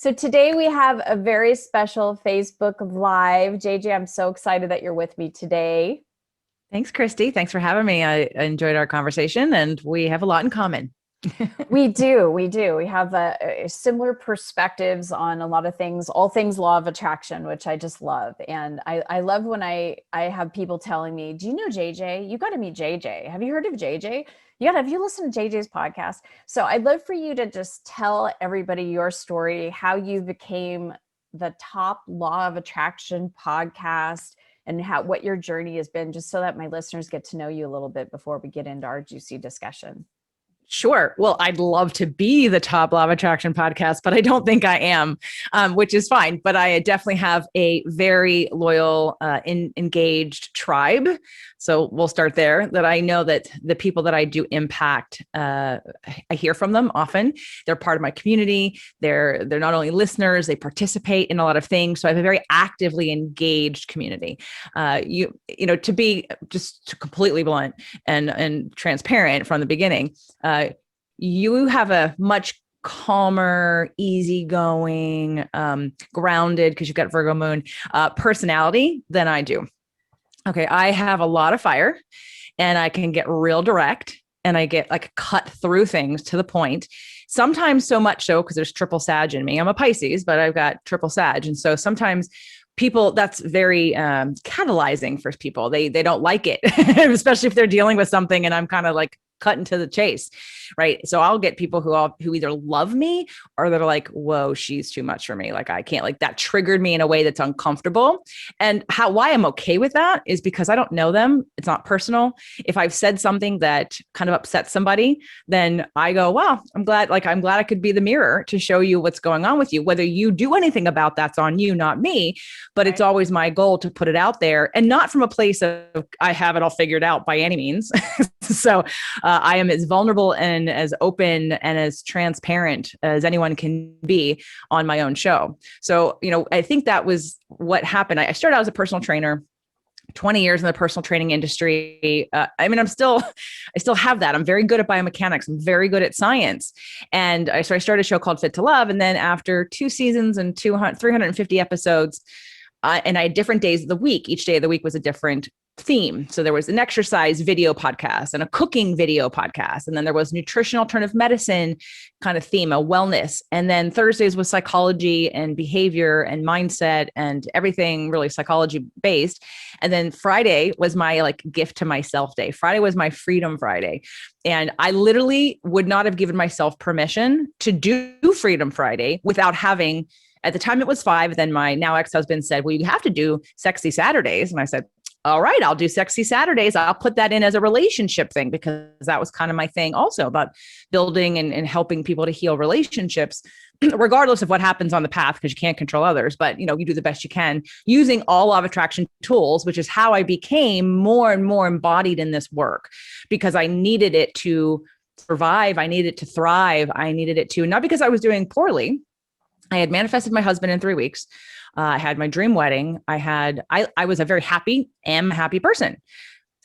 So today we have a very special Facebook Live. JJ, I'm so excited that you're with me today. Thanks, Christy. Thanks for having me. I enjoyed our conversation and we have a lot in common. We do. We do. We have similar perspectives on a lot of things, all things law of attraction, which I just love. And I love when I have people telling me, do you know JJ? You got to meet JJ. Have you heard of JJ? Have you listened to JJ's podcast? So I'd love for you to just tell everybody your story, how you became the top law of attraction podcast and what your journey has been, just so that my listeners get to know you a little bit before we get into our juicy discussion. Sure. Well, I'd love to be the top law of attraction podcast, but I don't think I am, which is fine. But I definitely have a very loyal, engaged tribe. So we'll start there. That I know that the people that I do impact, I hear from them often. They're part of my community. They're not only listeners, they participate in a lot of things. So I have a very actively engaged community. To be just completely blunt and transparent from the beginning. You have a much calmer, easygoing, grounded, because you've got Virgo moon, personality than I do. Okay, I have a lot of fire and I can get real direct and I get like cut through things to the point. Sometimes so much so because there's triple Sag in me. I'm a Pisces, but I've got triple Sag. And so sometimes people, that's very catalyzing for people. They don't like it, especially if they're dealing with something and I'm kind of like cutting to the chase, right? So I'll get people who either love me or they're like, whoa, she's too much for me. Like I can't, like that triggered me in a way that's uncomfortable. And why I'm okay with that is because I don't know them. It's not personal. If I've said something that kind of upsets somebody, then I go, wow, I'm glad I could be the mirror to show you what's going on with you. Whether you do anything about that's on you, not me. But It's always my goal to put it out there and not from a place of I have it all figured out by any means. So I am as vulnerable and as open and as transparent as anyone can be on my own show. So, I think that was what happened. I started out as a personal trainer, 20 years in the personal training industry. I still have that. I'm very good at biomechanics. I'm very good at science. And so I started a show called Fit to Love. And then after 2 seasons and 350 episodes, and I had different days of the week. Each day of the week was a different theme. So there was an exercise video podcast and a cooking video podcast. And then there was nutrition, alternative medicine kind of theme, a wellness. And then Thursdays was psychology and behavior and mindset and everything really psychology based. And then Friday was my like gift to myself day. Friday was my Freedom Friday. And I literally would not have given myself permission to do Freedom Friday without having, at the time it was 5. Then my now ex-husband said, well, you have to do Sexy Saturdays. And I said, all right, I'll do Sexy Saturdays. I'll put that in as a relationship thing because that was kind of my thing also about building and helping people to heal relationships, regardless of what happens on the path, because you can't control others, but you do the best you can using all law of attraction tools, which is how I became more and more embodied in this work because I needed it to survive. I needed it to thrive. I needed it to, not because I was doing poorly. I had manifested my husband in 3 weeks. I had my dream wedding. I was a very happy person.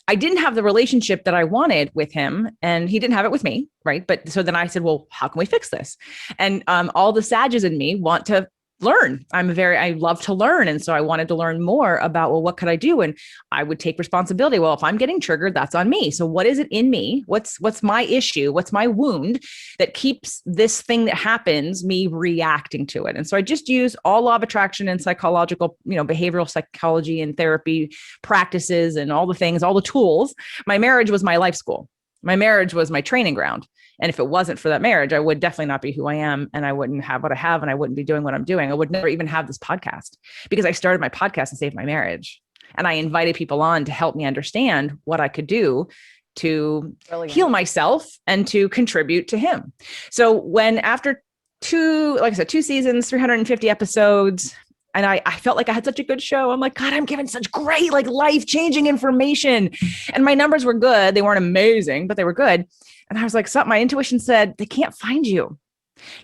I didn't have the relationship that I wanted with him and he didn't have it with me. Right. But so then I said, well, how can we fix this? And all the Sages in me want to learn. I love to learn. And so I wanted to learn more about, well, what could I do? And I would take responsibility. Well, if I'm getting triggered, that's on me. So what is it in me? What's my issue? What's my wound that keeps this thing that happens, me reacting to it? And so I just use all law of attraction and psychological, behavioral psychology and therapy practices and all the things, all the tools. My marriage was my life school. My marriage was my training ground. And if it wasn't for that marriage, I would definitely not be who I am. And I wouldn't have what I have. And I wouldn't be doing what I'm doing. I would never even have this podcast because I started my podcast and saved my marriage. And I invited people on to help me understand what I could do to heal myself and to contribute to him. So when after 2 seasons, 350 episodes, and I felt like I had such a good show. I'm like, God, I'm giving such great, like life-changing information. And my numbers were good. They weren't amazing, but they were good. And I was like, my intuition said, they can't find you.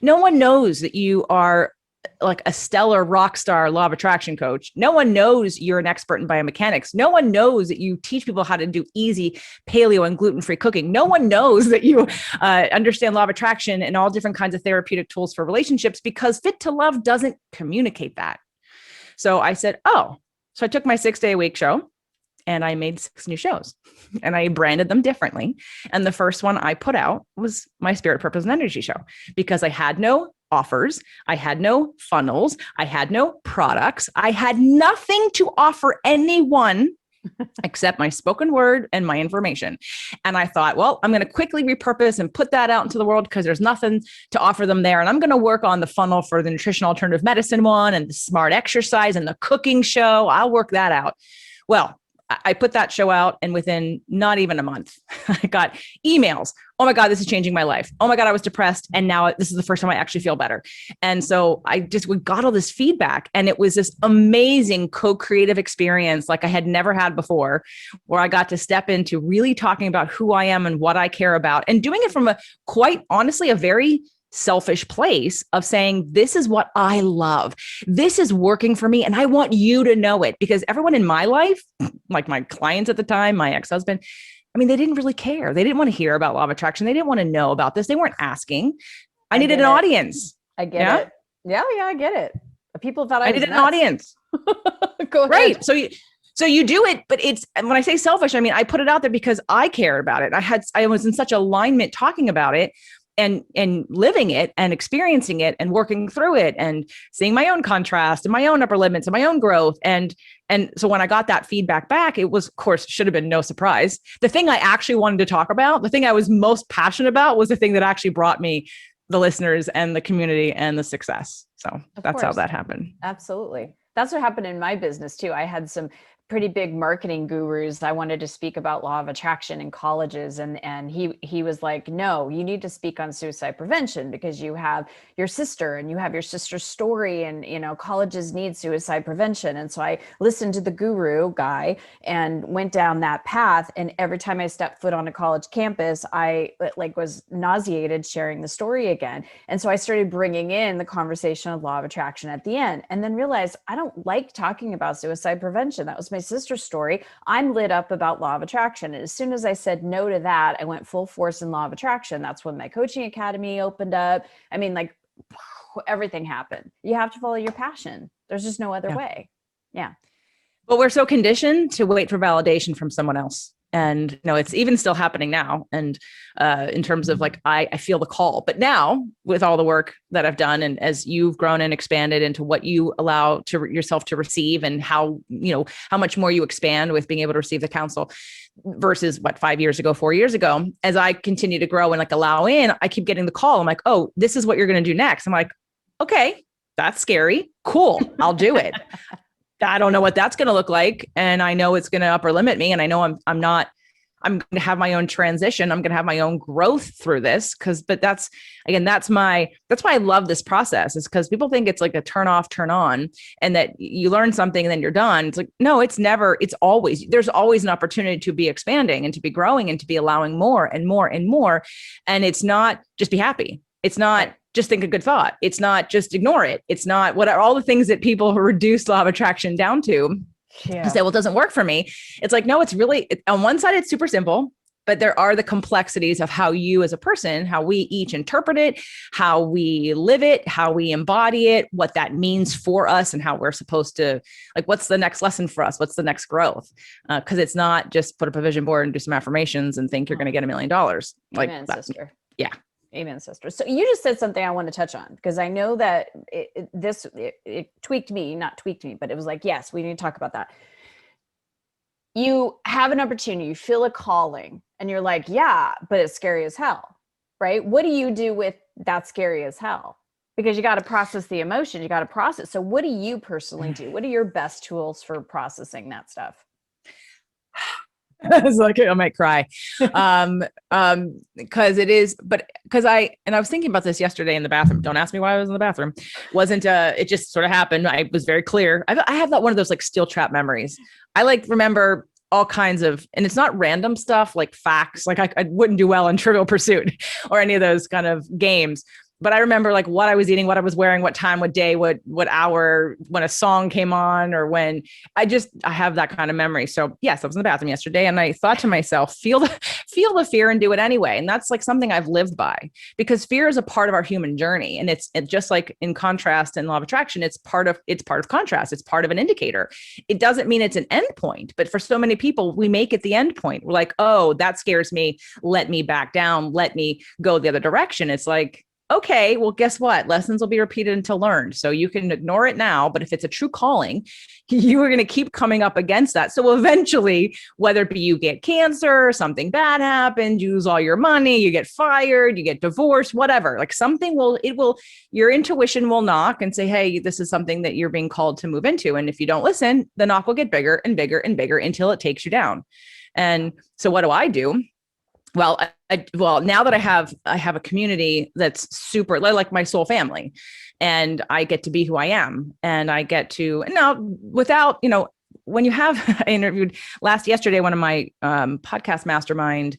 No one knows that you are like a stellar rock star law of attraction coach. No one knows you're an expert in biomechanics. No one knows that you teach people how to do easy paleo and gluten-free cooking. No one knows that you understand law of attraction and all different kinds of therapeutic tools for relationships, because Fit to Love doesn't communicate that. So I said, oh, so I took my 6-day-a-week show and I made 6 new shows and I branded them differently. And the first one I put out was my Spirit, Purpose, and Energy show, because I had no offers. I had no funnels. I had no products. I had nothing to offer anyone except my spoken word and my information. And I thought, well, I'm going to quickly repurpose and put that out into the world because there's nothing to offer them there. And I'm going to work on the funnel for the nutrition alternative medicine one and the smart exercise and the cooking show. I'll work that out. Well, I put that show out, and within not even a month, I got emails. Oh my God, this is changing my life. Oh my God, I was depressed. And now this is the first time I actually feel better. And so we got all this feedback, and it was this amazing co-creative experience like I had never had before, where I got to step into really talking about who I am and what I care about, and doing it from quite honestly, a very selfish place of saying, this is what I love. This is working for me. And I want you to know it, because everyone in my life, like my clients at the time, my ex-husband, I mean, they didn't really care. They didn't want to hear about law of attraction. They didn't want to know about this. They weren't asking. I needed an audience. I get it. Yeah, I get it. People thought I needed an audience. Go ahead. Right. So you do it, but when I say selfish, I mean, I put it out there because I cared about it. I was in such alignment talking about it and living it and experiencing it and working through it and seeing my own contrast and my own upper limits and my own growth. And so when I got that feedback back, it was, of course, should have been no surprise. The thing I actually wanted to talk about, the thing I was most passionate about, was the thing that actually brought me the listeners and the community and the success. So that's how that happened. Absolutely. That's what happened in my business too. I had some pretty big marketing gurus. I wanted to speak about law of attraction in colleges. And he was like, no, you need to speak on suicide prevention because you have your sister and you have your sister's story, and, you know, colleges need suicide prevention. And so I listened to the guru guy and went down that path. And every time I stepped foot on a college campus, I was nauseated sharing the story again. And so I started bringing in the conversation of law of attraction at the end, and then realized I don't like talking about suicide prevention. That was my sister's story. I'm lit up about law of attraction. And as soon as I said no to that, I went full force in law of attraction. That's when my coaching academy opened up. I mean, like, everything happened. You have to follow your passion. There's just no other way. Yeah. But we're so conditioned to wait for validation from someone else. And, you know, it's even still happening now. And in terms of like, I feel the call, but now with all the work that I've done, and as you've grown and expanded into what you allow to yourself to receive, and how much more you expand with being able to receive the counsel versus 4 years ago, as I continue to grow and like allow in, I keep getting the call. I'm like, oh, this is what you're going to do next. I'm like, okay, that's scary. Cool. I'll do it. I don't know what that's going to look like. And I know it's going to upper limit me. And I know I'm going to have my own transition. I'm going to have my own growth through this. But that's why I love this process, is because people think it's like a turn off, turn on, and that you learn something and then you're done. It's like, no, there's always an opportunity to be expanding and to be growing and to be allowing more and more and more. And it's not just be happy. It's not just think a good thought. It's not just ignore it. It's not all the things that people reduce law of attraction down to. To say, well, it doesn't work for me. It's like, no, it's really, on one side, it's super simple, but there are the complexities of how you as a person, how we each interpret it, how we live it, how we embody it, what that means for us, and how we're supposed to, like, what's the next lesson for us? What's the next growth? Because it's not just put up a vision board and do some affirmations and think you're going to get $1 million. Like, amen, sister. Yeah. Amen, sister. So you just said something I want to touch on, because I know that it tweaked me, not tweaked me, but it was like, yes, we need to talk about that. You have an opportunity, you feel a calling, and you're like, yeah, but it's scary as hell, right? What do you do with that scary as hell? Because you got to process the emotion, you got to process. So what do you personally do? What are your best tools for processing that stuff? It's like, I might cry. Because I was thinking about this yesterday in the bathroom. Don't ask me why I was in the bathroom. It just sort of happened. I was very clear. I have that one of those like steel trap memories. I like remember all kinds of, and it's not random stuff like facts. Like I wouldn't do well in Trivial Pursuit or any of those kind of games, but I remember like what I was eating, what I was wearing, what time, what day, what hour, when a song came on, or when I have that kind of memory. So yes, I was in the bathroom yesterday and I thought to myself, feel the fear and do it anyway. And that's like something I've lived by, because fear is a part of our human journey. And it's just like in contrast and law of attraction, it's part of contrast. It's part of an indicator. It doesn't mean it's an end point, but for so many people, we make it the end point. We're like, oh, that scares me. Let me back down. Let me go the other direction. It's like, okay, well, guess what? Lessons will be repeated until learned. So you can ignore it now, but if it's a true calling, you are going to keep coming up against that. So eventually, whether it be you get cancer, something bad happened, you lose all your money, you get fired, you get divorced, whatever, like your intuition will knock and say, hey, this is something that you're being called to move into. And if you don't listen, the knock will get bigger and bigger and bigger until it takes you down. And so what do? Well, now that I have a community that's super like my soul family, and I get to be who I am, and I get to now without, when you have, I interviewed yesterday, one of my podcast mastermind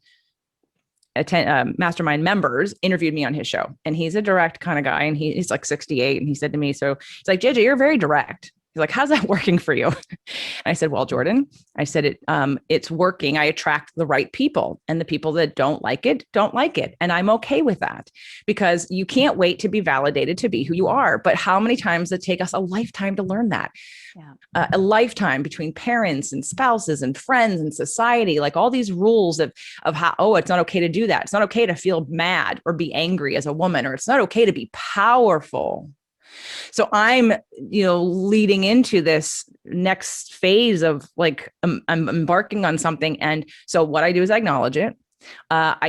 members interviewed me on his show, and he's a direct kind of guy, and he's like 68, and he said to me, so he's like, JJ, you're very direct. He's like, how's that working for you? I said, well, Jordan, I said, it's working. I attract the right people, and the people that don't like it. And I'm okay with that, because you can't wait to be validated to be who you are. But how many times does it take us a lifetime to learn that? Yeah. A lifetime between parents and spouses and friends and society, like all these rules of how, oh, it's not okay to do that. It's not okay to feel mad or be angry as a woman, or it's not okay to be powerful. So I'm, leading into this next phase of like, I'm embarking on something. And so what I do is I acknowledge it.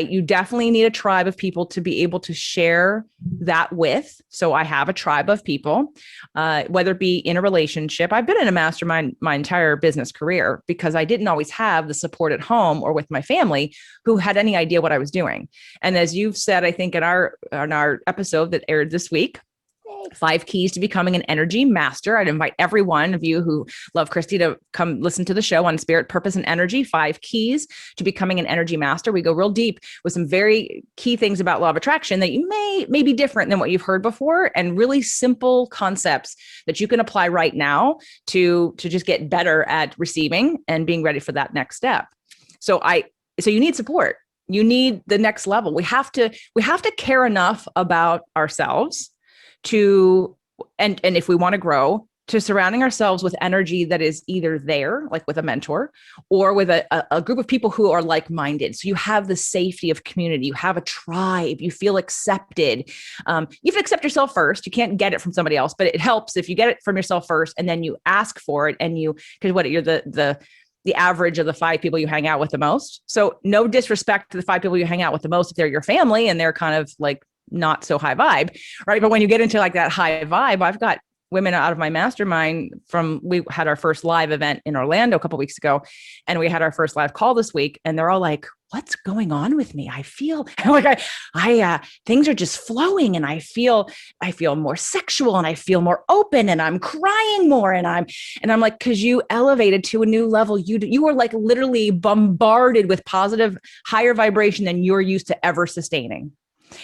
You definitely need a tribe of people to be able to share that with. So I have a tribe of people, whether it be in a relationship. I've been in a mastermind my entire business career, because I didn't always have the support at home or with my family who had any idea what I was doing. And as you've said, I think in our episode that aired this week, 5 keys to becoming an energy master. I'd invite every one of you who love Christy to come listen to the show on spirit, purpose, and energy. 5 keys to becoming an energy master. We go real deep with some very key things about law of attraction that you may be different than what you've heard before, and really simple concepts that you can apply right now to just get better at receiving and being ready for that next step. So you need support. You need the next level. We have to care enough about ourselves and if we want to grow, to surrounding ourselves with energy that is either there, like with a mentor, or with a group of people who are like-minded. So you have the safety of community, you have a tribe, you feel accepted. You have to accept yourself first. You can't get it from somebody else, but it helps if you get it from yourself first, and then you ask for it, and because you're the average of the 5 people you hang out with the most. So no disrespect to the 5 people you hang out with the most if they're your family and they're kind of like not so high vibe, right? But when you get into like that high vibe, I've got women out of my mastermind we had our first live event in Orlando a couple of weeks ago, and we had our first live call this week, and they're all like, what's going on with me? I feel like things are just flowing, and I feel more sexual, and I feel more open, and I'm crying more. And I'm like, cause you elevated to a new level. You were like literally bombarded with positive, higher vibration than you're used to ever sustaining.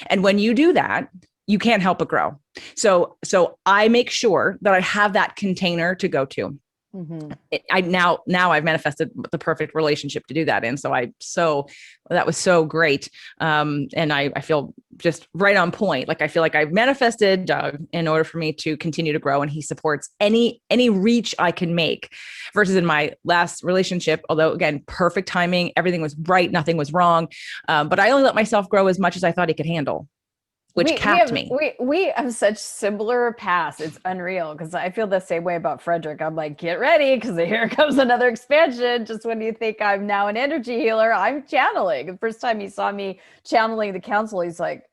And when you do that, you can't help but grow. So I make sure that I have that container to go to. Mm-hmm. Now I've manifested the perfect relationship to do that in. So that was so great. And I feel just right on point. Like, I feel like I've manifested Doug in order for me to continue to grow. And he supports any reach I can make, versus in my last relationship, although again, perfect timing, everything was right. Nothing was wrong. But I only let myself grow as much as I thought he could handle, which capped me. We have such similar paths. It's unreal, because I feel the same way about Frederick. I'm like, get ready, because here comes another expansion. Just when you think I'm now an energy healer, I'm channeling. The first time he saw me channeling the council, he's like,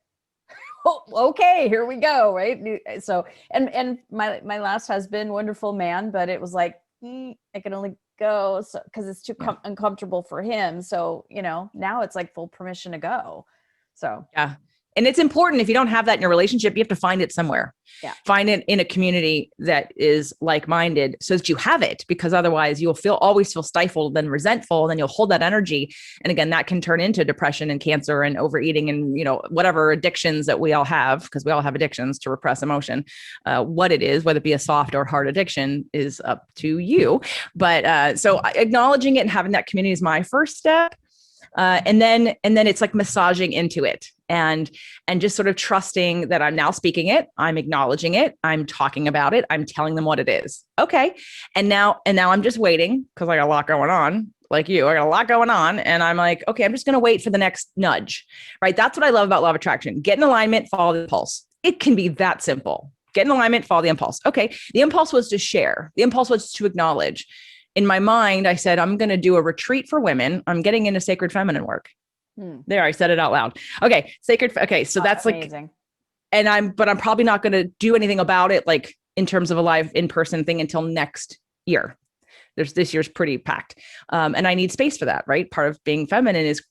oh, okay, here we go, right? So, and my last husband, wonderful man, but it was like, I can only go because it's too uncomfortable for him. So, now it's like full permission to go. So yeah. And it's important. If you don't have that in your relationship, you have to find it somewhere. Yeah. Find it in a community that is like-minded so that you have it, because otherwise you'll always feel stifled, then resentful, and then you'll hold that energy. And again, that can turn into depression and cancer and overeating and, whatever addictions that we all have, because we all have addictions to repress emotion. What it is, whether it be a soft or hard addiction, is up to you. But so acknowledging it and having that community is my first step. And then it's like massaging into it and just sort of trusting that I'm now speaking it. I'm acknowledging it. I'm talking about it. I'm telling them what it is. Okay. And now I'm just waiting, because I got a lot going on. Like you, I got a lot going on. And I'm like, okay, I'm just going to wait for the next nudge, right? That's what I love about law of attraction. Get in alignment, follow the impulse. It can be that simple. Get in alignment, follow the impulse. Okay. The impulse was to share. The impulse was to acknowledge. In my mind, I said, I'm going to do a retreat for women. I'm getting into sacred feminine work. There, I said it out loud. Okay. Sacred. Okay. So that's amazing. But I'm probably not going to do anything about it, like in terms of a live in-person thing, until next year. This year's pretty packed. And I need space for that, right? Part of being feminine is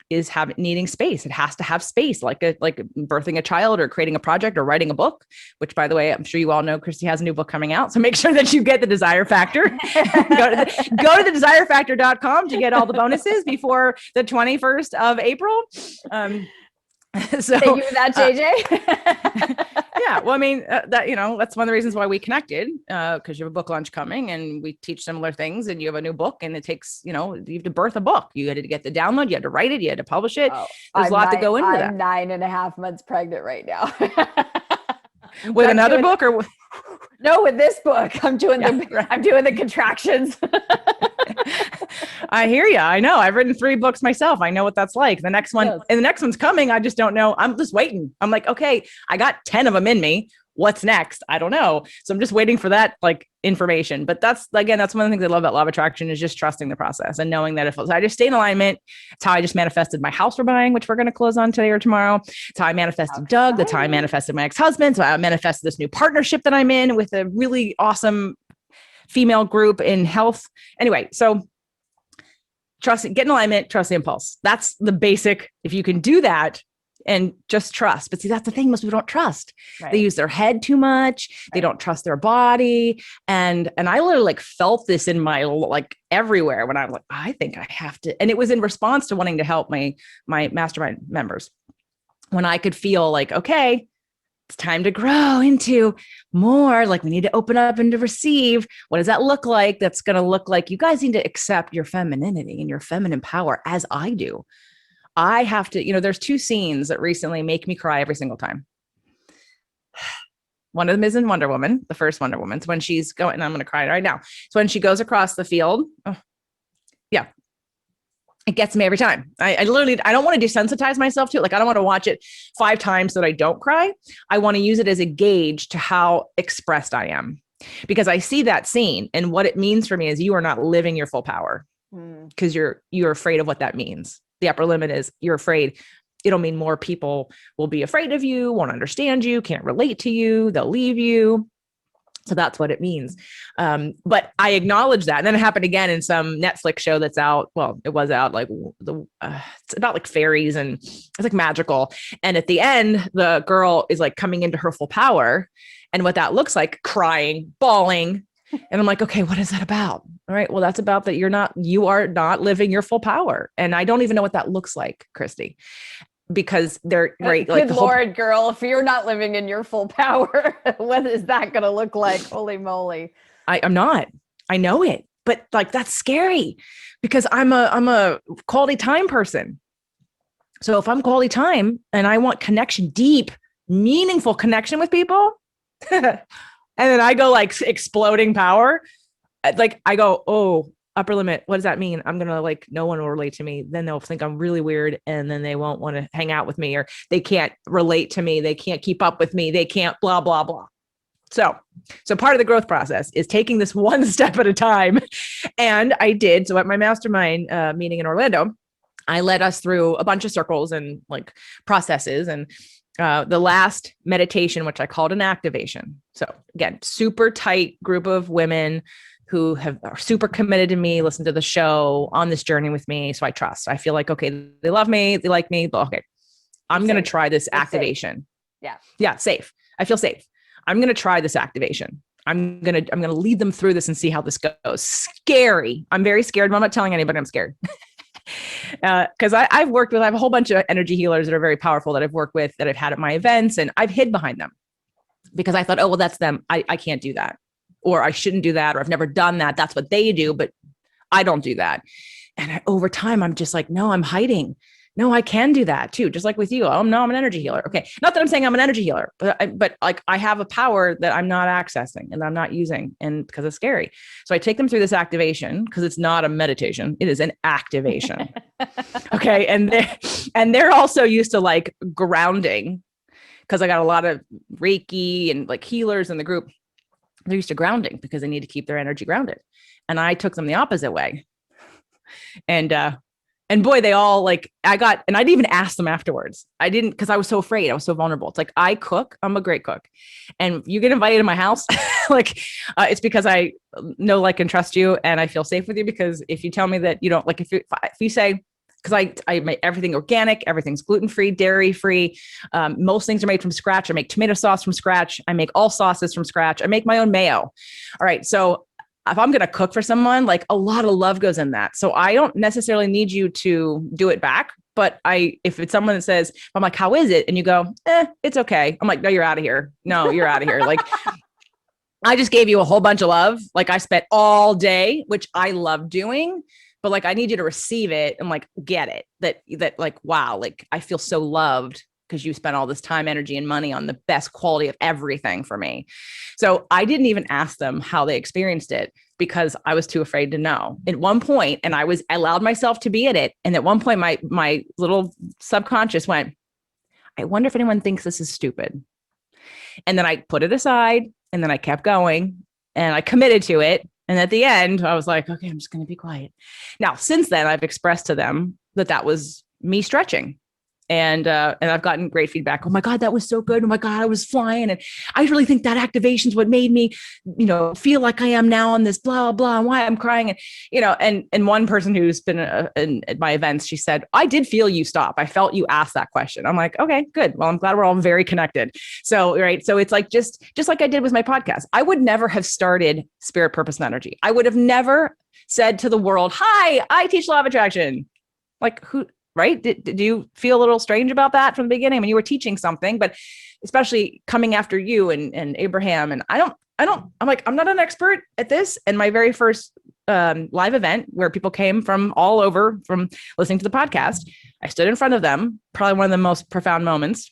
needing space. It has to have space, like birthing a child or creating a project or writing a book, which, by the way, I'm sure you all know Christy has a new book coming out. So make sure that you get the Desire Factor. go to the desirefactor.com to get all the bonuses before the 21st of April. So thank you for that, JJ. Yeah. Well, I mean, that's one of the reasons why we connected, because you have a book launch coming and we teach similar things, and you have a new book, and it takes, you have to birth a book. You had to get the download, you had to write it, you had to publish it. There's a lot to go into that. I'm 9.5 months pregnant right now. With another book or? No, with this book, I'm doing the contractions. I hear you. I know. I've written 3 books myself. I know what that's like. The next one, and the next one's coming. I just don't know. I'm just waiting. I'm like, okay, I got 10 of them in me. What's next? I don't know. So I'm just waiting for that information. But that's one of the things I love about law of attraction, is just trusting the process and knowing that if I just stay in alignment, it's how I just manifested my house we're buying, which we're going to close on today or tomorrow. It's how I manifested Doug. That's how I manifested my ex-husband. So I manifested this new partnership that I'm in with a really awesome female group in health. Anyway, so get in alignment, trust the impulse. That's the basic. If you can do that and just trust. But see, that's the thing. Most people don't trust. Right. They use their head too much. Right. They don't trust their body. And I literally felt this in my everywhere when I'm like, I think I have to. And it was in response to wanting to help my mastermind members, when I could feel okay, it's time to grow into more. We need to open up and to receive. What does that look like? That's going to look like you guys need to accept your femininity and your feminine power, as I do. I have to, there's 2 scenes that recently make me cry every single time. One of them is in Wonder Woman, the first Wonder Woman. It's when she's going, and I'm going to cry right now. So when she goes across the field. Yeah. It gets me every time. I literally, I don't want to desensitize myself to it. I don't want to watch it 5 times so that I don't cry. I want to use it as a gauge to how expressed I am, because I see that scene, and what it means for me is you are not living your full power, because you're afraid of what that means. The upper limit is you're afraid. It'll mean more people will be afraid of you, won't understand you, can't relate to you, they'll leave you. So that's what it means. But I acknowledge that. And then it happened again in some Netflix show that's out. Well, it was out it's about fairies, and it's magical. And at the end, the girl is coming into her full power. And what that looks like, crying, bawling. And I'm like, okay, what is that about? All right. Well, that's about that you are not living your full power. And I don't even know what that looks like, Christy, because they're right. Good Lord, girl, if you're not living in your full power, what is that going to look like? Holy moly. I'm not. I know it, but that's scary, because I'm a quality time person. So if I'm quality time and I want connection, deep, meaningful connection with people, and then I go exploding power, I go, oh, upper limit. What does that mean? I'm going to no one will relate to me. Then they'll think I'm really weird, and then they won't want to hang out with me, or they can't relate to me. They can't keep up with me. They can't blah, blah, blah. So part of the growth process is taking this one step at a time. And I did. So at my mastermind meeting in Orlando, I led us through a bunch of circles and processes, and the last meditation, which I called an activation. So again, super tight group of women who are super committed to me, listen to the show, on this journey with me. So I trust. I feel okay, they love me, they like me, but okay. I'm going to try this It's activation. Safe. Yeah. Safe. I feel safe. I'm going to try this activation. I'm going to lead them through this and see how this goes. Scary. I'm very scared, but I'm not telling anybody I'm scared. Because I have a whole bunch of energy healers that are very powerful that I've worked with, that I've had at my events, and I've hid behind them because I thought, oh, well, that's them. I can't do that, or I shouldn't do that, or I've never done that. That's what they do, but I don't do that. And over time, I'm just like, no, I'm hiding. No, I can do that too. Just like with you. Oh, no, I'm an energy healer. Okay. Not that I'm saying I'm an energy healer, but like I have a power that I'm not accessing and I'm not using, and because it's scary. So I take them through this activation, because it's not a meditation. It is an activation. Okay. And they're also used to like grounding, because I got a lot of Reiki and like healers in the group. They're used to grounding because they need to keep their energy grounded. And I took them the opposite way. And boy, they all like, and I didn't even ask them afterwards. I didn't, because I was so afraid. I was so vulnerable. It's like, I cook. I'm a great cook. And you get invited to my house, it's because I know, like, and trust you. And I feel safe with you, because if you tell me that you don't, like, if you say, because I make everything organic, everything's gluten-free, dairy-free. Most things are made from scratch. I make tomato sauce from scratch. I make all sauces from scratch. I make my own mayo. All right. So if I'm going to cook for someone, like, a lot of love goes in that. So I don't necessarily need you to do it back. But if it's someone that says, I'm like, how is it? And you go, it's okay. I'm like, no, you're out of here. No, you're out of here. Like, I just gave you a whole bunch of love. Like, I spent all day, which I love doing, but like, I need you to receive it and like, get it that like, wow, like, I feel so loved because you spent all this time, energy, and money on the best quality of everything for me. So I didn't even ask them how they experienced it, because I was too afraid to know at one point. And I allowed myself to be in it. And at one point, my little subconscious went, I wonder if anyone thinks this is stupid. And then I put it aside, and then I kept going, and I committed to it. And at the end, I was like, okay, I'm just going to be quiet. Now, since then, I've expressed to them that was me stretching. And I've gotten great feedback. Oh my God, that was so good. Oh my God, I was flying. And I really think that activation is what made me, feel like I am now on this blah, blah, and why I'm crying. And one person who's been at my events, she said, I did feel you stop. I felt you asked that question. I'm like, okay, good. Well, I'm glad we're all very connected. So, right. So it's like, just like I did with my podcast, I would never have started Spirit, Purpose, and Energy. I would have never said to the world, hi, I teach law of attraction. Like, who? Right? Did you feel a little strange about that from the beginning? I mean, you were teaching something, but especially coming after you and Abraham. And I'm like, I'm not an expert at this. And my very first live event, where people came from all over from listening to the podcast, I stood in front of them, probably one of the most profound moments.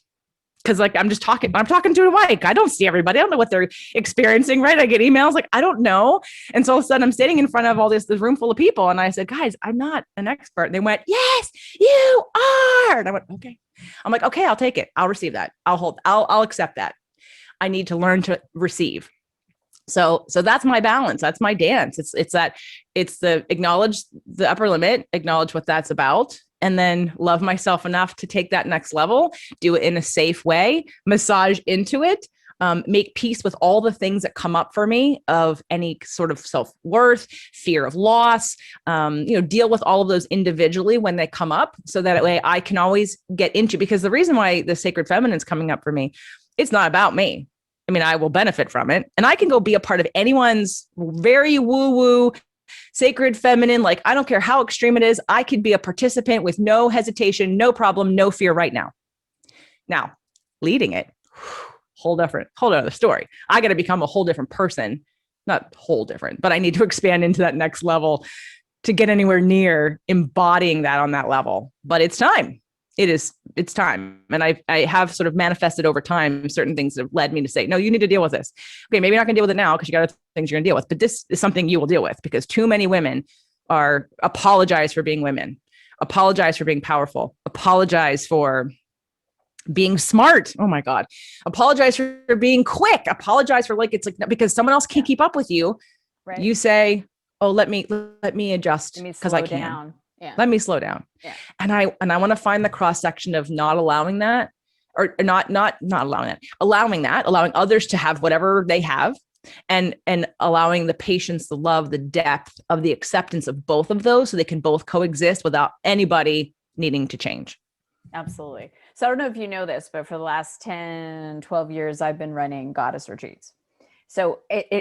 Cause like, I'm talking to a mic. I don't see everybody. I don't know what they're experiencing. Right. I get emails like, I don't know. And so all of a sudden I'm sitting in front of all this room full of people. And I said, guys, I'm not an expert. And they went, yes, you are. And I went, okay. I'm like, okay, I'll take it. I'll receive that. I'll accept that. I need to learn to receive. So that's my balance. That's my dance. It's the acknowledge the upper limit, acknowledge what that's about, and then love myself enough to take that next level, do it in a safe way, massage into it, make peace with all the things that come up for me of any sort of self-worth, fear of loss, deal with all of those individually when they come up, so that way I can always get into, because the reason why the sacred feminine is coming up for me, it's not about me. I mean, I will benefit from it, and I can go be a part of anyone's very woo-woo sacred feminine. Like, I don't care how extreme it is. I could be a participant with no hesitation, no problem, no fear right now. Now, leading it, whole other story. I got to become a whole different person, not whole different, but I need to expand into that next level to get anywhere near embodying that on that level. But it's time. It's time. And I have sort of manifested over time certain things that have led me to say, no, you need to deal with this. Okay, maybe you're not going to deal with it now because you got other things you're going to deal with, but this is something you will deal with, because too many women apologize for being women, apologize for being powerful, apologize for being smart. Oh my God. Apologize for being quick. Apologize for it's like, because someone else can't keep up with you. Right. You say, oh, let me adjust because I can. Down. Yeah. Let me slow down. Yeah. And I want to find the cross section of not allowing that, or not allowing that, allowing others to have whatever they have, and allowing the patience, the love, the depth of the acceptance of both of those, so they can both coexist without anybody needing to change. Absolutely. So I don't know if you know this, but for the last 10, 12 years, I've been running goddess retreats. So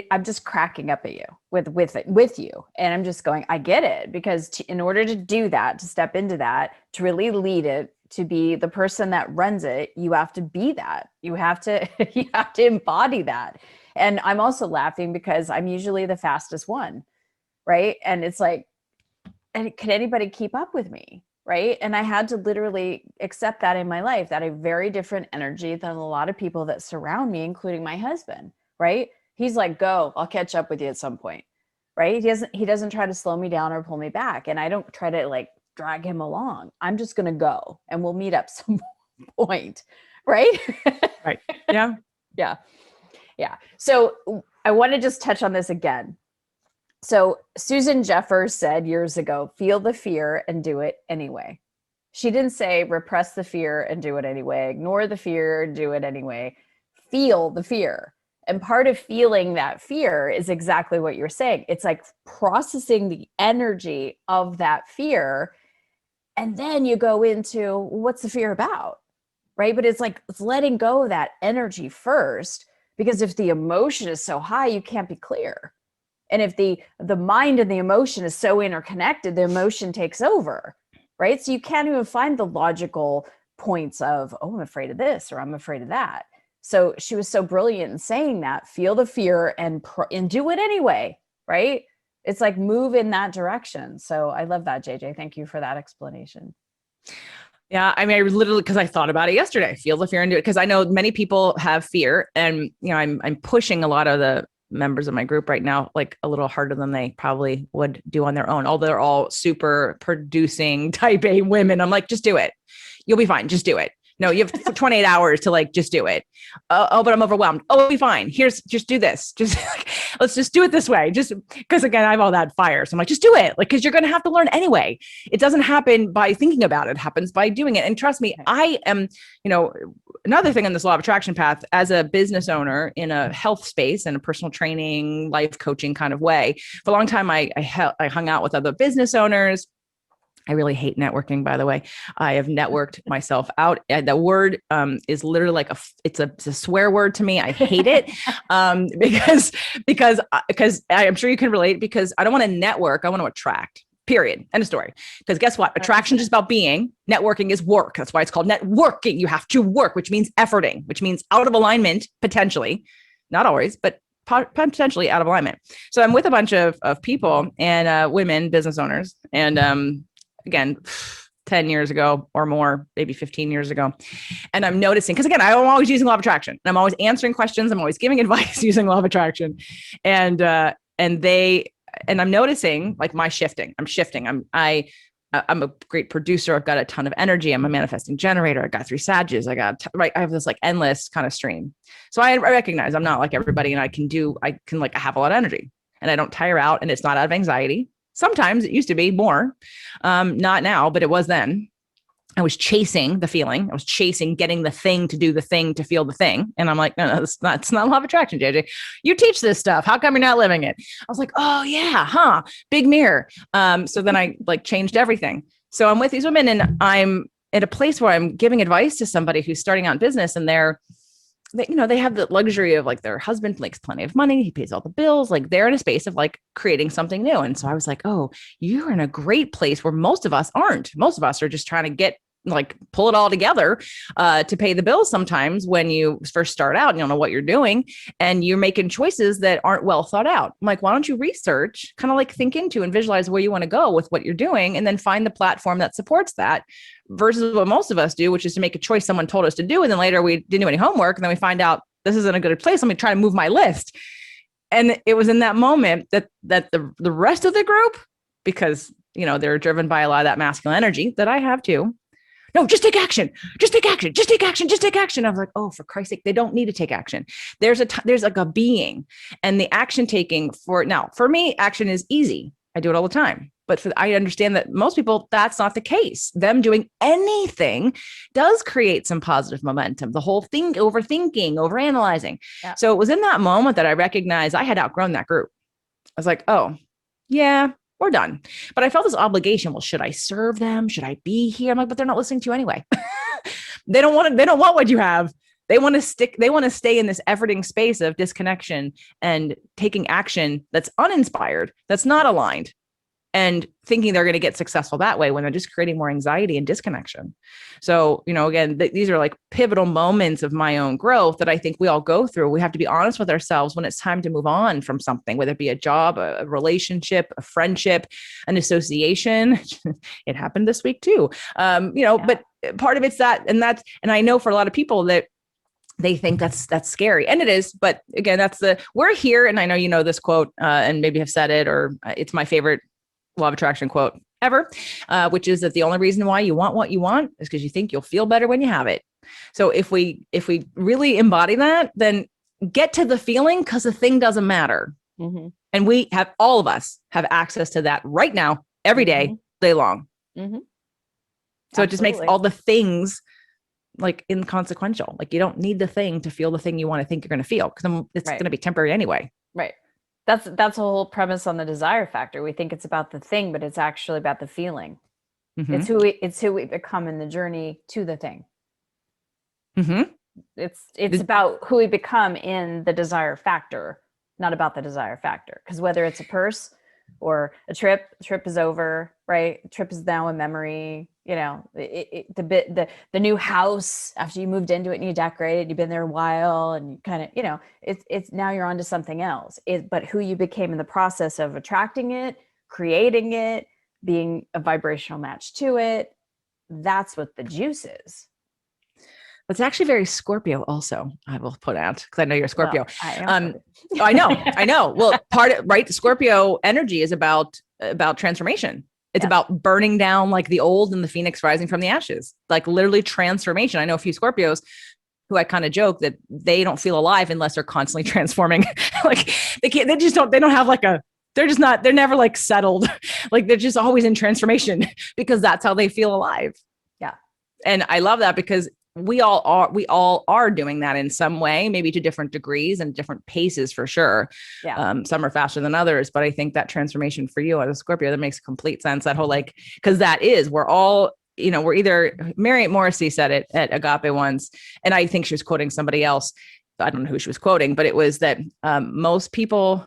I'm just cracking up at you with you. And I'm just going, I get it, because in order to do that, to step into that, to really lead it, to be the person that runs it, you have to be that. You have to, you have to embody that. And I'm also laughing because I'm usually the fastest one. Right. And it's like, and can anybody keep up with me? Right. And I had to literally accept that in my life, that a very different energy than a lot of people that surround me, including my husband. Right. He's like, go, I'll catch up with you at some point. Right. He doesn't try to slow me down or pull me back. And I don't try to like drag him along. I'm just going to go and we'll meet up some point. Right. Right. Yeah. Yeah. Yeah. So I want to just touch on this again. So Susan Jeffers said years ago, feel the fear and do it anyway. She didn't say repress the fear and do it anyway, ignore the fear and do it anyway. Feel the fear. And part of feeling that fear is exactly what you're saying. It's like processing the energy of that fear. And then you go into what's the fear about, right? But it's like, it's letting go of that energy first, because if the emotion is so high, you can't be clear. And if the mind and the emotion is so interconnected, the emotion takes over, right? So you can't even find the logical points of, oh, I'm afraid of this, or I'm afraid of that. So she was so brilliant in saying that, feel the fear and do it anyway, right? It's like move in that direction. So I love that, JJ. Thank you for that explanation. Yeah. I mean, I literally, because I thought about it yesterday, feel the fear and do it. Because I know many people have fear, and I'm pushing a lot of the members of my group right now, like a little harder than they probably would do on their own. Although they're all super producing type A women. I'm like, just do it. You'll be fine. Just do it. No, you have 28 hours to like, just do it. Oh, but I'm overwhelmed. Oh, it'll be fine. Just do this. Let's just do it this way. Just because again, I have all that fire. So I'm like, just do it. Like, cause you're going to have to learn anyway. It doesn't happen by thinking about it. It happens by doing it. And trust me, I am, another thing on this law of attraction path as a business owner in a health space and a personal training, life coaching kind of way. For a long time, I hung out with other business owners. I really hate networking, by the way. I have networked myself out. The word is literally like it's a swear word to me. I hate it because I'm sure you can relate, because I don't want to network. I want to attract, period. End of story. Because guess what? Attraction is just about being. Networking is work. That's why it's called networking. You have to work, which means efforting, which means out of alignment, potentially, not always, but potentially out of alignment. So I'm with a bunch of people and women, business owners, and again, 10 years ago or more, maybe 15 years ago. And I'm noticing, because again, I'm always using law of attraction. And I'm always answering questions. I'm always giving advice using law of attraction. And I'm noticing like my shifting. I'm shifting. I'm a great producer. I've got a ton of energy. I'm a manifesting generator. I got 3 Sages. I have this like endless kind of stream. So I recognize I'm not like everybody, and I have a lot of energy, and I don't tire out, and it's not out of anxiety. Sometimes it used to be more, not now, but it was then. I was chasing the feeling. I was chasing getting the thing to do the thing to feel the thing. And I'm like, no, it's not law of attraction, JJ. You teach this stuff. How come you're not living it? I was like, oh yeah, big mirror. So then I like changed everything. So I'm with these women, and I'm at a place where I'm giving advice to somebody who's starting out in business, and they have the luxury of like their husband makes plenty of money. He pays all the bills. Like they're in a space of like creating something new. And so I was like, oh, you're in a great place where most of us aren't. Most of us are just trying to pull it all together to pay the bills sometimes when you first start out and you don't know what you're doing and you're making choices that aren't well thought out. I'm like, why don't you research, kind of like think into and visualize where you want to go with what you're doing, and then find the platform that supports that, versus what most of us do, which is to make a choice someone told us to do. And then later we didn't do any homework. And then we find out this isn't a good place. Let me try to move my list. And it was in that moment that the rest of the group, because, they're driven by a lot of that masculine energy that I have too. No, just take action. Just take action. Just take action. Just take action. I was like, oh, for Christ's sake, they don't need to take action. There's like a being, and the action taking for me, action is easy. I do it all the time. But I understand that most people, that's not the case. Them doing anything does create some positive momentum. The whole thing, overthinking, overanalyzing. Yeah. So it was in that moment that I recognized I had outgrown that group. I was like, oh, yeah, we're done. But I felt this obligation. Well, should I serve them? Should I be here? I'm like, but they're not listening to you anyway. They don't want what you have. They want to stay in this efforting space of disconnection and taking action that's uninspired, that's not aligned, and thinking they're going to get successful that way when they're just creating more anxiety and disconnection. So, again, these are like pivotal moments of my own growth that I think we all go through. We have to be honest with ourselves when it's time to move on from something, whether it be a job, a relationship, a friendship, an association. It happened this week too. But part of it's that, and I know for a lot of people that they think that's scary, and it is. But again, we're here. And I know, this quote and maybe have said it, or it's my favorite law of attraction quote ever, which is that the only reason why you want what you want is because you think you'll feel better when you have it. So if we really embody that, then get to the feeling, because the thing doesn't matter. Mm-hmm. And all of us have access to that right now, every day, day long. Mm-hmm. So it just makes all the things like inconsequential. Like you don't need the thing to feel the thing you want to think you're going to feel, because it's going to be temporary anyway. Right. That's the whole premise on the desire factor. We think it's about the thing, but it's actually about the feeling. Mm-hmm. It's who we become in the journey to the thing. Mm-hmm. It's about who we become in the desire factor, not about the desire factor. Because whether it's a purse or a trip is over, right? A trip is now a memory. The new house after you moved into it and you decorated, you've been there a while, and you kind of, it's now you're onto something else. But who you became in the process of attracting it, creating it, being a vibrational match to it, that's what the juice is. It's actually very Scorpio also, I will put out, because I know you're a Scorpio. Well, I am. I know. Well, the Scorpio energy is about transformation. It's about burning down like the old and the phoenix rising from the ashes, like literally transformation. I know a few Scorpios who I kind of joke that they don't feel alive unless they're constantly transforming. Like they don't have like they're never like settled. Like they're just always in transformation because that's how they feel alive. Yeah. And I love that, because we all are doing that in some way, maybe to different degrees and different paces for sure. Yeah. Some are faster than others, but I think that transformation for you as a Scorpio, that makes complete sense. That whole because we're all, we're either, Mary Morrissey said it at Agape once, and I think she was quoting somebody else. I don't know who she was quoting, but it was that most people,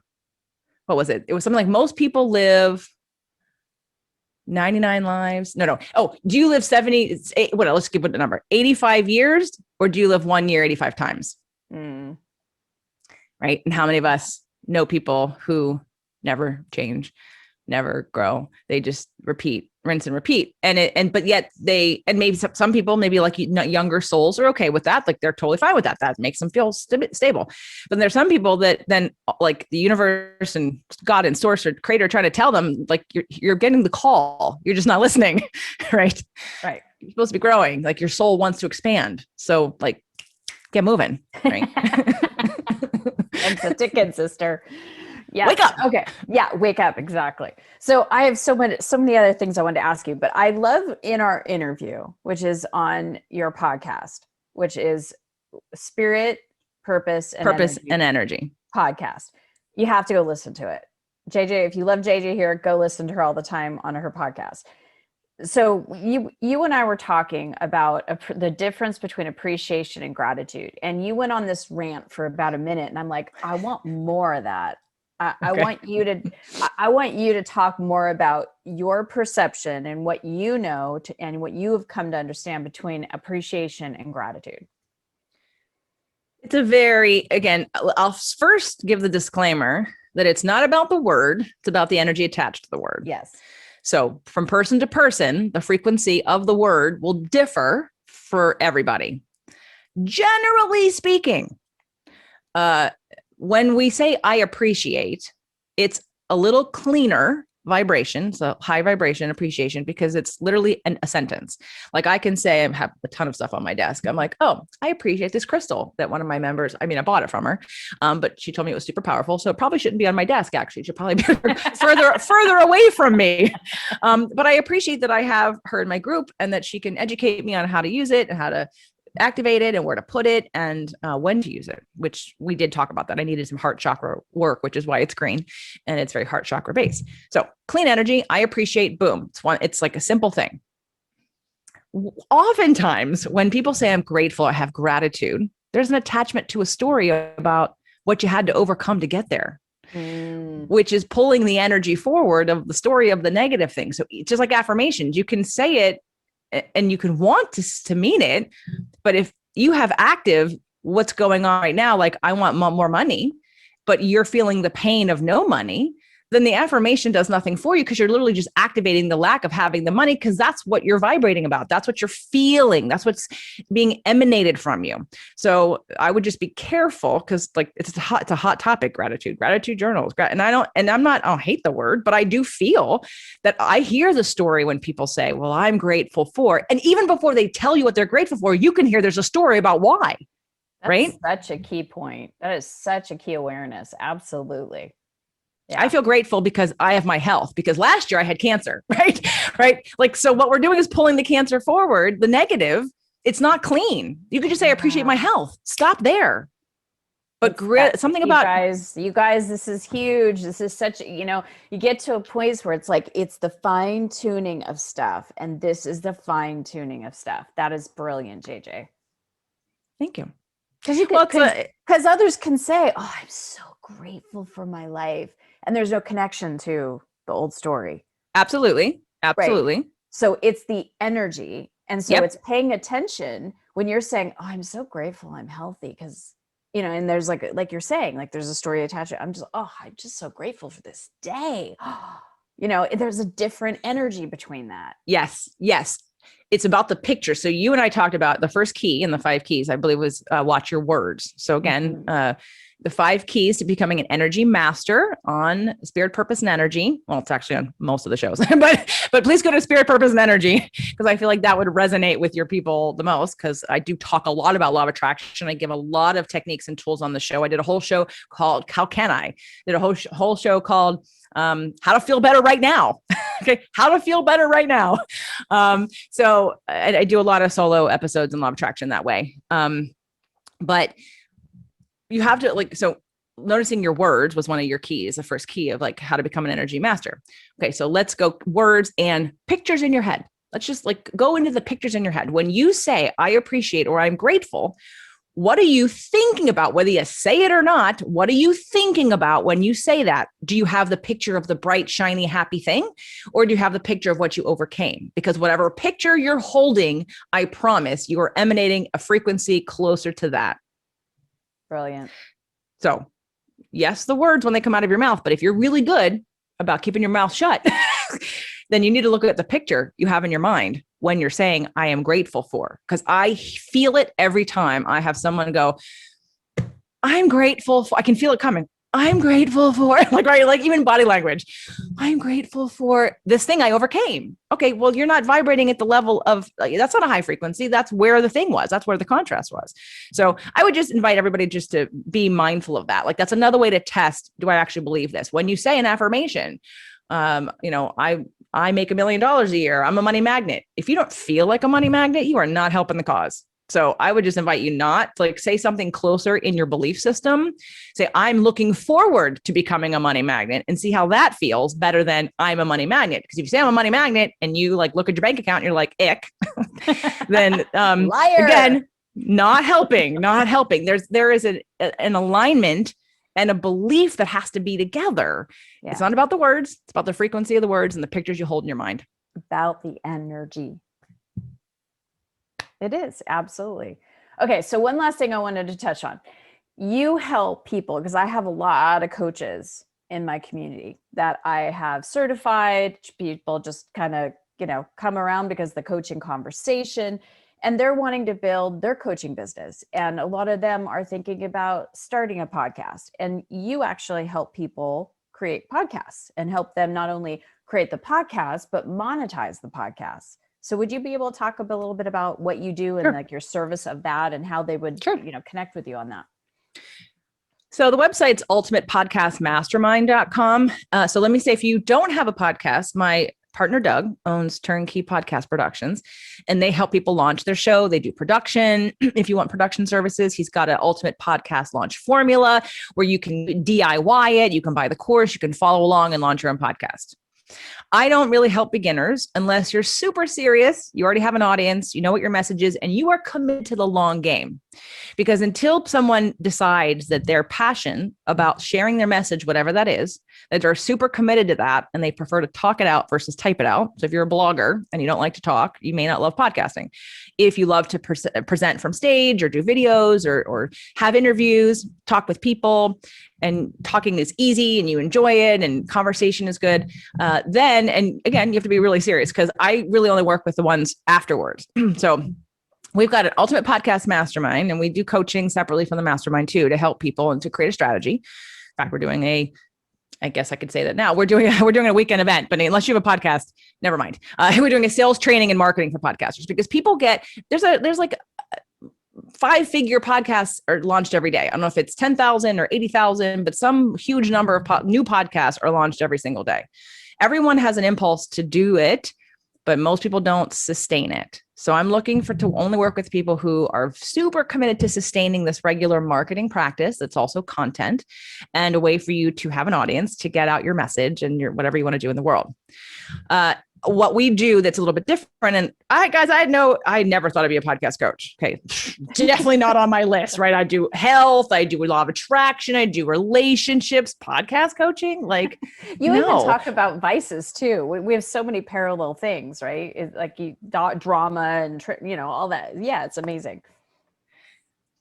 what was it? It was something like most people live 99 lives. No. Oh, do you live 70? Let's give it a number. 85 years, or do you live 1 year, 85 times? Right. And how many of us know people who never change, never grow? They just repeat, rinse and repeat. But yet maybe some people, maybe like younger souls are okay with that. Like they're totally fine with that. That makes them feel stable. But there's some people that then like the universe and God and source or creator trying to tell them like, you're getting the call. You're just not listening. Right. Right. You're supposed to be growing. Like your soul wants to expand. So like, get moving. Right. It's a ticket, sister. Yeah. Wake up. Okay. Yeah. Wake up. Exactly. So I have so many other things I wanted to ask you, but I love in our interview, which is on your podcast, which is Spirit, Purpose and Energy podcast. You have to go listen to it. JJ, if you love JJ here, go listen to her all the time on her podcast. So you and I were talking about the difference between appreciation and gratitude. And you went on this rant for about a minute, and I'm like, I want more of that. I want you to talk more about your perception and what you know and what you have come to understand between appreciation and gratitude. It's again, I'll first give the disclaimer that it's not about the word, it's about the energy attached to the word. Yes. So from person to person, the frequency of the word will differ for everybody. Generally speaking, when we say I appreciate, it's a little cleaner vibration, so high vibration appreciation, because it's literally a sentence. Like I can say, I have a ton of stuff on my desk. I'm like, oh, I appreciate this crystal that one of my members, I bought it from her, but she told me it was super powerful. So it probably shouldn't be on my desk. Actually, it should probably be further away from me. But I appreciate that I have her in my group and that she can educate me on how to use it and how to activate it and where to put it and when to use it, which we did talk about that. I needed some heart chakra work, which is why it's green and it's very heart chakra based. So clean energy, I appreciate, boom. It's like a simple thing. oftentimes when people say I'm grateful, I have gratitude, there's an attachment to a story about what you had to overcome to get there, which is pulling the energy forward of the story of the negative thing. So just like affirmations, you can say it and you can want to mean it, but if you have active what's going on right now, like I want more money, but you're feeling the pain of no money, then the affirmation does nothing for you because you're literally just activating the lack of having the money because that's what you're vibrating about. That's what you're feeling. That's what's being emanated from you. So I would just be careful because like it's a hot topic, gratitude journals. And I don't hate the word, but I do feel that I hear the story when people say, well, I'm grateful for, and even before they tell you what they're grateful for, you can hear there's a story about why. That's right? Such a key point. That is such a key awareness. Absolutely. Yeah. I feel grateful because I have my health, because last year I had cancer, right? Right. Like, so what we're doing is pulling the cancer forward, the negative, it's not clean. You could just say, I appreciate my health. Stop there. But something about you guys, this is huge. This is such, you get to a place where it's like, it's the fine tuning of stuff. And this is the fine tuning of stuff. That is brilliant, JJ. Thank you. Because others can say, oh, I'm so grateful for my life. And there's no connection to the old story. Absolutely. Right. So it's the energy. And so it's paying attention when you're saying, oh, I'm so grateful I'm healthy. Because, and there's like you're saying, like there's a story attached. I'm just so grateful for this day. There's a different energy between that. Yes. It's about the picture. So you and I talked about the first key in the 5 keys, I believe, was watch your words. So again, the 5 keys to becoming an energy master on Spirit, Purpose, and Energy. Well, it's actually on most of the shows, but please go to Spirit, Purpose, and Energy, because I feel like that would resonate with your people the most, because I do talk a lot about law of attraction. I give a lot of techniques and tools on the show. I did a whole show called How Can I? Did a whole show called How to Feel Better Right Now. Okay. How to feel better right now. So I do a lot of solo episodes in law of attraction that way. But you have to so noticing your words was one of your keys, the first key of like how to become an energy master. Okay. So let's go words and pictures in your head. Let's just go into the pictures in your head. When you say, I appreciate, or I'm grateful, what are you thinking about? Whether you say it or not, what are you thinking about when you say that? Do you have the picture of the bright, shiny, happy thing? Or do you have the picture of what you overcame? Because whatever picture you're holding, I promise you are emanating a frequency closer to that. Brilliant. So yes, the words when they come out of your mouth, but if you're really good about keeping your mouth shut, then you need to look at the picture you have in your mind when you're saying, I am grateful for, because I feel it every time I have someone go, I'm grateful for, I can feel it coming. I'm grateful for, right, even body language. I'm grateful for this thing I overcame. Okay, well, you're not vibrating at the level of, that's not a high frequency. That's where the thing was. That's where the contrast was. So I would just invite everybody just to be mindful of that. That's another way to test, do I actually believe this? When you say an affirmation, I make $1 million a year. I'm a money magnet. If you don't feel like a money magnet, you are not helping the cause. So I would just invite you not to say something closer in your belief system. Say, I'm looking forward to becoming a money magnet, and see how that feels better than I'm a money magnet. Because if you say I'm a money magnet and you look at your bank account and you're like, ick, then liar. Again, not helping. There is an alignment and a belief that has to be together. Yeah. It's not about the words. It's about the frequency of the words and the pictures you hold in your mind. About the energy. It is. Absolutely. Okay. So one last thing I wanted to touch on. You help people, because I have a lot of coaches in my community that I have certified. People just kind of, come around because the coaching conversation, and they're wanting to build their coaching business. And a lot of them are thinking about starting a podcast. And you actually help people create podcasts and help them not only create the podcast, but monetize the podcast. So would you be able to talk a little bit about what you do and your service of that, and how they would, connect with you on that? So the website's ultimatepodcastmastermind.com. So let me say, if you don't have a podcast, my partner, Doug, owns Turnkey Podcast Productions, and they help people launch their show. They do production. If you want production services, he's got an ultimate podcast launch formula where you can DIY it. You can buy the course, you can follow along and launch your own podcast. I don't really help beginners unless you're super serious. You already have an audience, you know what your message is, and you are committed to the long game. Because until someone decides that their passion about sharing their message, whatever that is, that they're super committed to that and they prefer to talk it out versus type it out. So if you're a blogger and you don't like to talk, you may not love podcasting. If you love to present from stage or do videos or have interviews, talk with people, and talking is easy and you enjoy it and conversation is good, then, and again, you have to be really serious because I really only work with the ones afterwards. So we've got an Ultimate Podcast Mastermind, and we do coaching separately from the Mastermind too, to help people and to create a strategy. In fact, we're doing I guess I could say that now we're doing a weekend event, but unless you have a podcast, never mind. We're doing a sales training and marketing for podcasters because people there's like 5-figure podcasts are launched every day. I don't know if it's 10,000 or 80,000, but some huge number of new podcasts are launched every single day. Everyone has an impulse to do it, but most people don't sustain it. So I'm looking to only work with people who are super committed to sustaining this regular marketing practice. That's also content and a way for you to have an audience to get out your message and your whatever you want to do in the world. What we do that's a little bit different. And I never thought I'd be a podcast coach. Okay. Definitely not on my list, right? I do health. I do law of attraction. I do relationships, podcast coaching. Like you even talk about vices too. We have so many parallel things, right? It's like drama and, all that. Yeah. It's amazing.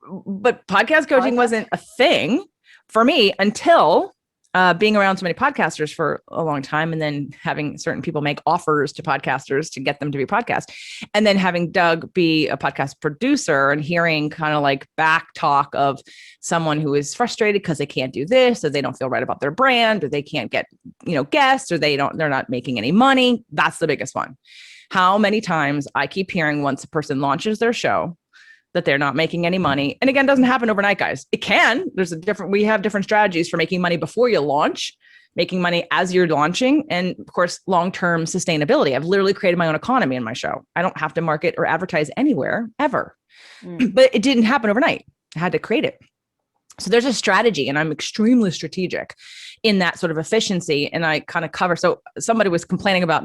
But podcast coaching wasn't a thing for me until being around so many podcasters for a long time, and then having certain people make offers to podcasters to get them to be podcast, and then having Doug be a podcast producer and hearing kind of like back talk of someone who is frustrated because they can't do this, or they don't feel right about their brand, or they can't get, guests, or they're not making any money. That's the biggest one. How many times I keep hearing once a person launches their show that they're not making any money. And again, it doesn't happen overnight, guys. It can. We have different strategies for making money before you launch, making money as you're launching, and of course, long-term sustainability. I've literally created my own economy in my show. I don't have to market or advertise anywhere ever, but it didn't happen overnight. I had to create it. So there's a strategy, and I'm extremely strategic in that sort of efficiency. And I kind of cover. So somebody was complaining about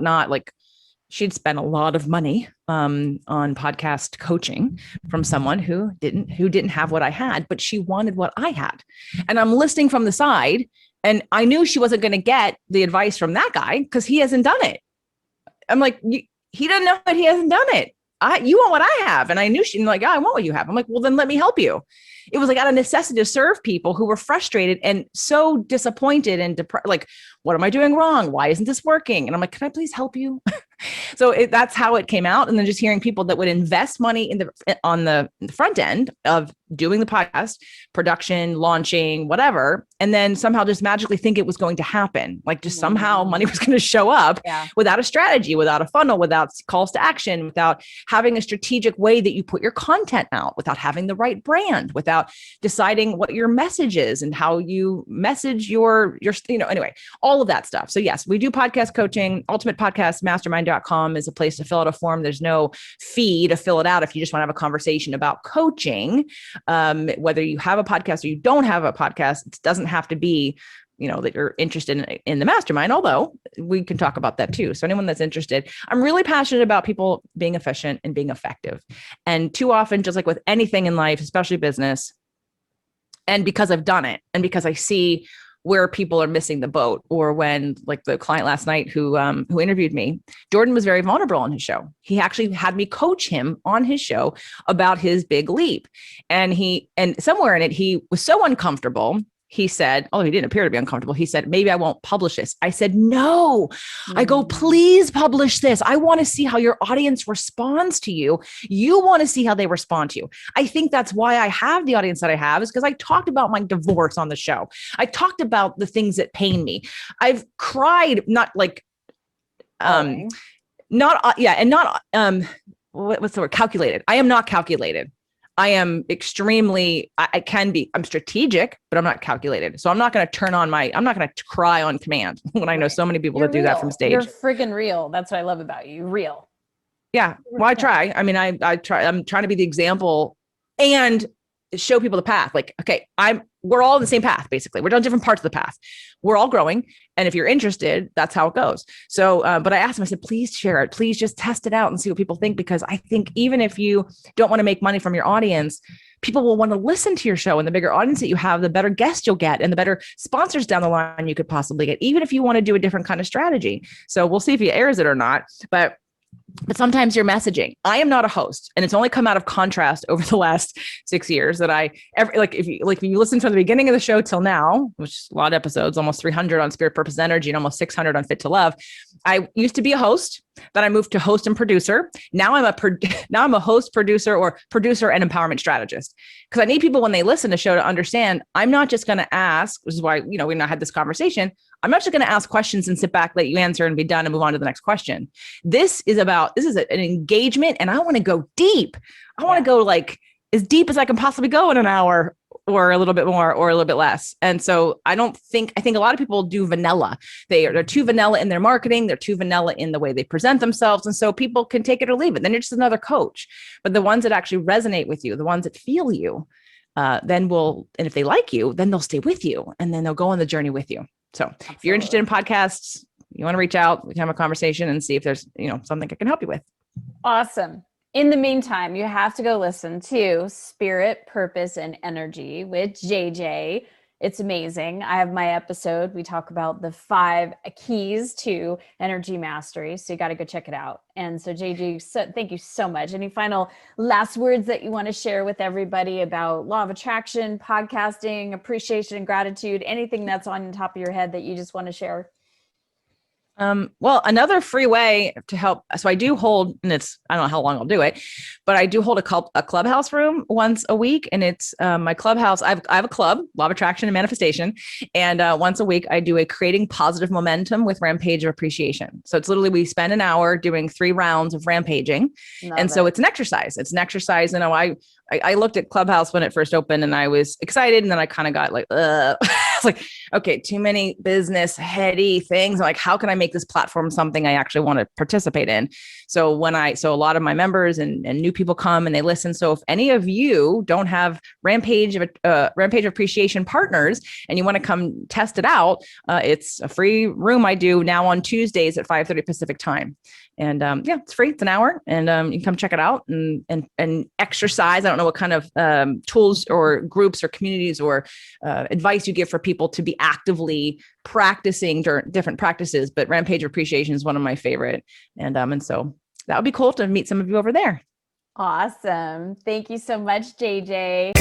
she'd spent a lot of money on podcast coaching from someone who didn't have what I had, but she wanted what I had. And I'm listening from the side, and I knew she wasn't going to get the advice from that guy because he hasn't done it. I'm like, he doesn't know that he hasn't done it. You want what I have. And I knew she's like, I want what you have. I'm like, well, then let me help you. It was like out of necessity to serve people who were frustrated and so disappointed and depressed. Like, what am I doing wrong? Why isn't this working? And I'm like, can I please help you? So that's how it came out. And then just hearing people that would invest money on the front end of doing the podcast, production, launching, whatever, and then somehow just magically think it was going to happen. Like just somehow money was going to show up without a strategy, without a funnel, without calls to action, without having a strategic way that you put your content out, without having the right brand, without deciding what your message is and how you message your anyway, all of that stuff. So yes, we do podcast coaching. Ultimate Podcast Mastermind.com is a place to fill out a form. There's no fee to fill it out if you just want to have a conversation about coaching. Whether you have a podcast or you don't have a podcast, it doesn't have to be, that you're interested in the mastermind, although we can talk about that too. So anyone that's interested, I'm really passionate about people being efficient and being effective. And too often, just like with anything in life, especially business, and because I've done it and because I see where people are missing the boat, or when, like the client last night who interviewed me, Jordan was very vulnerable on his show. He actually had me coach him on his show about his big leap. And somewhere in it, he was so uncomfortable. He said, although he didn't appear to be uncomfortable, he said, maybe I won't publish this. I said, no. I go, please publish this. I want to see how your audience responds to you. You want to see how they respond to you. I think that's why I have the audience that I have, is because I talked about my divorce on the show. I talked about the things that pain me. I've cried, not like, what's the word? Calculated. I am not calculated. I am extremely, I'm strategic, but I'm not calculated. So I'm not going to I'm not going to cry on command when I know so many people that do that from stage. You're friggin' real. That's what I love about you. Real. Yeah. Well, I try. I mean, I try, I'm trying to be the example, and show people the path. Like, okay, we're all in the same path. Basically, we're on different parts of the path. We're all growing. And if you're interested, that's how it goes. So, but I asked him, I said, please share it. Please just test it out and see what people think. Because I think even if you don't want to make money from your audience, people will want to listen to your show, and the bigger audience that you have, the better guests you'll get and the better sponsors down the line you could possibly get, even if you want to do a different kind of strategy. So we'll see if he airs it or not. But sometimes your messaging. I am not a host, and it's only come out of contrast over the last 6 years that if you listen from the beginning of the show till now, which is a lot of episodes, almost 300 on Spirit, Purpose, Energy, and almost 600 on Fit to Love. I used to be a host, then I moved to host and producer. Now I'm a host, producer, or producer and empowerment strategist, because I need people when they listen to the show to understand I'm not just going to ask, which is why, we now had this conversation. I'm not just going to ask questions and sit back, let you answer and be done and move on to the next question. This is an engagement, and I want to go deep. I want to go like as deep as I can possibly go in an hour, or a little bit more or a little bit less. And so I think a lot of people do vanilla. They're too vanilla in their marketing. They're too vanilla in the way they present themselves. And so people can take it or leave it. Then you're just another coach. But the ones that actually resonate with you, the ones that feel you, and if they like you, then they'll stay with you, and then they'll go on the journey with you. So Absolutely. If you're interested in podcasts, you want to reach out, we can have a conversation and see if there's, something I can help you with. Awesome. In the meantime, you have to go listen to Spirit, Purpose, and Energy with JJ. It's amazing. I have my episode. We talk about the 5 keys to energy mastery. So you got to go check it out. And so JJ, thank you so much. Any final last words that you want to share with everybody about law of attraction, podcasting, appreciation, and gratitude, anything that's on the top of your head that you just want to share? Well, another free way to help. So I do hold, and I don't know how long I'll do it, but I do hold a clubhouse room once a week. And it's my clubhouse. I have a club, Law of Attraction and Manifestation. And once a week, I do a creating positive momentum with Rampage of Appreciation. So it's literally, we spend an hour doing 3 rounds of rampaging. So it's an exercise. I looked at Clubhouse when it first opened, and I was excited. And then I kind of got like, it's like, okay, too many business heady things. I'm like, how can I make this platform something I actually want to participate in? So a lot of my members and new people come and they listen. So if any of you don't have Rampage of Appreciation partners and you want to come test it out, it's a free room I do now on Tuesdays at 5:30 Pacific time. And it's free. It's an hour, and you can come check it out and exercise. I don't know what kind of tools or groups or communities or advice you give for people to be actively practicing different practices, but Rampage of Appreciation is one of my favorite. And so that would be cool to meet some of you over there. Awesome. Thank you so much, JJ.